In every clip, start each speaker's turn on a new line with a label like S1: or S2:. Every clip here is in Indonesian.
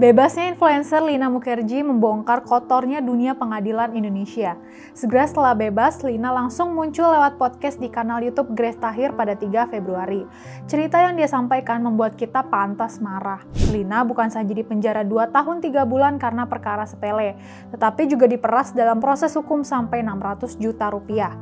S1: Bebasnya influencer Lina Mukherjee membongkar kotornya dunia pengadilan Indonesia. Segera setelah bebas, Lina langsung muncul lewat podcast di kanal YouTube Grace Tahir pada 3 Februari. Cerita yang dia sampaikan membuat kita pantas marah. Lina bukan saja dipenjara 2 tahun 3 bulan karena perkara sepele, tetapi juga diperas dalam proses hukum sampai 600 juta rupiah.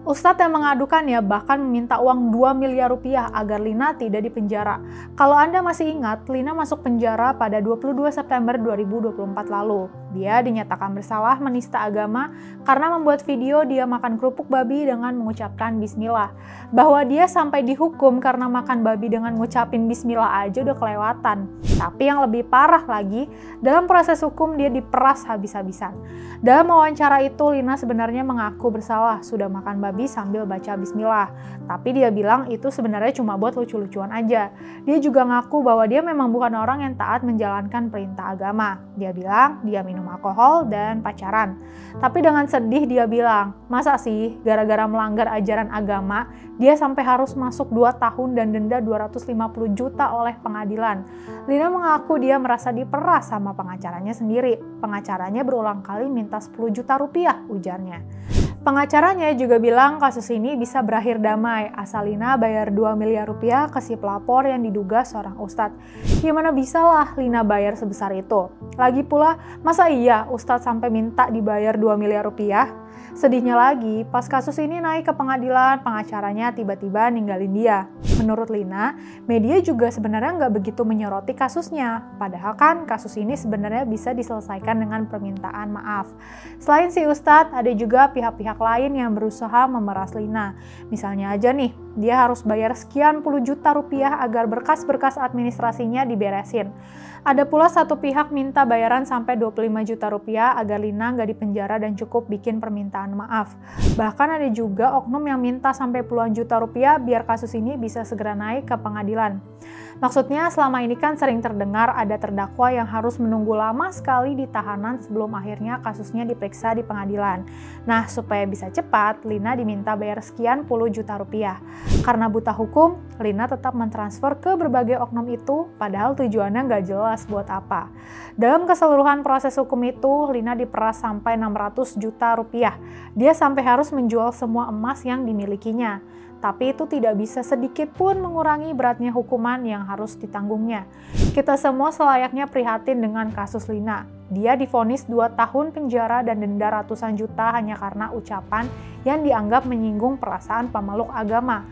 S1: Ustadz yang mengadukannya bahkan meminta uang 2 miliar rupiah agar Lina tidak dipenjara. Kalau Anda masih ingat, Lina masuk penjara pada 22 September 2024 lalu. Dia dinyatakan bersalah menista agama karena membuat video dia makan kerupuk babi dengan mengucapkan bismillah. Bahwa dia sampai dihukum karena makan babi dengan ngucapin bismillah aja udah kelewatan. Tapi yang lebih parah lagi, dalam proses hukum dia diperas habis-habisan. Dalam wawancara itu, Lina sebenarnya mengaku bersalah sudah makan babi sambil baca bismillah. Tapi dia bilang itu sebenarnya cuma buat lucu-lucuan aja. Dia juga ngaku bahwa dia memang bukan orang yang taat menjalankan perintah agama. Dia bilang dia minum alkohol dan pacaran. Tapi dengan sedih dia bilang, masa sih gara-gara melanggar ajaran agama, dia sampai harus masuk 2 tahun dan denda 250 juta oleh pengadilan. Lina mengaku dia merasa diperas sama pengacaranya sendiri. Pengacaranya berulang kali minta 10 juta rupiah, ujarnya. Pengacaranya juga bilang kasus ini bisa berakhir damai asal Lina bayar 2 miliar rupiah ke si pelapor yang diduga seorang ustadz. Gimana bisa lah Lina bayar sebesar itu? Lagi pula, masa iya ustadz sampai minta dibayar 2 miliar rupiah? Sedihnya lagi, pas kasus ini naik ke pengadilan, pengacaranya tiba-tiba ninggalin dia. Menurut Lina, media juga sebenarnya nggak begitu menyoroti kasusnya. Padahal kan kasus ini sebenarnya bisa diselesaikan dengan permintaan maaf. Selain si Ustadz, ada juga pihak-pihak lain yang berusaha memeras Lina. Misalnya aja nih, dia harus bayar sekian puluh juta rupiah agar berkas-berkas administrasinya diberesin. Ada pula satu pihak minta bayaran sampai 25 juta rupiah agar Lina nggak dipenjara dan cukup bikin permintaan maaf. Bahkan ada juga oknum yang minta sampai puluhan juta rupiah biar kasus ini bisa segera naik ke pengadilan. Maksudnya selama ini kan sering terdengar ada terdakwa yang harus menunggu lama sekali di tahanan sebelum akhirnya kasusnya diperiksa di pengadilan. Nah, supaya bisa cepat, Lina diminta bayar sekian puluh juta rupiah. Karena buta hukum, Lina tetap mentransfer ke berbagai oknum itu, padahal tujuannya nggak jelas buat apa. Dalam keseluruhan proses hukum itu, Lina diperas sampai 600 juta rupiah. Dia sampai harus menjual semua emas yang dimilikinya. Tapi itu tidak bisa sedikit pun mengurangi beratnya hukuman yang harus ditanggungnya. Kita semua selayaknya prihatin dengan kasus Lina. Dia divonis 2 tahun penjara dan denda ratusan juta hanya karena ucapan yang dianggap menyinggung perasaan pemeluk agama.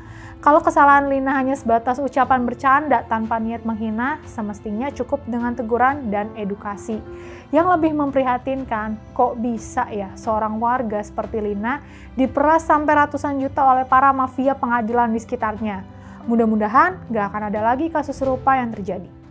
S1: Kalau kesalahan Lina hanya sebatas ucapan bercanda tanpa niat menghina, semestinya cukup dengan teguran dan edukasi. Yang lebih memprihatinkan, kok bisa ya seorang warga seperti Lina diperas sampai ratusan juta oleh para mafia pengadilan di sekitarnya. Mudah-mudahan gak akan ada lagi kasus serupa yang terjadi.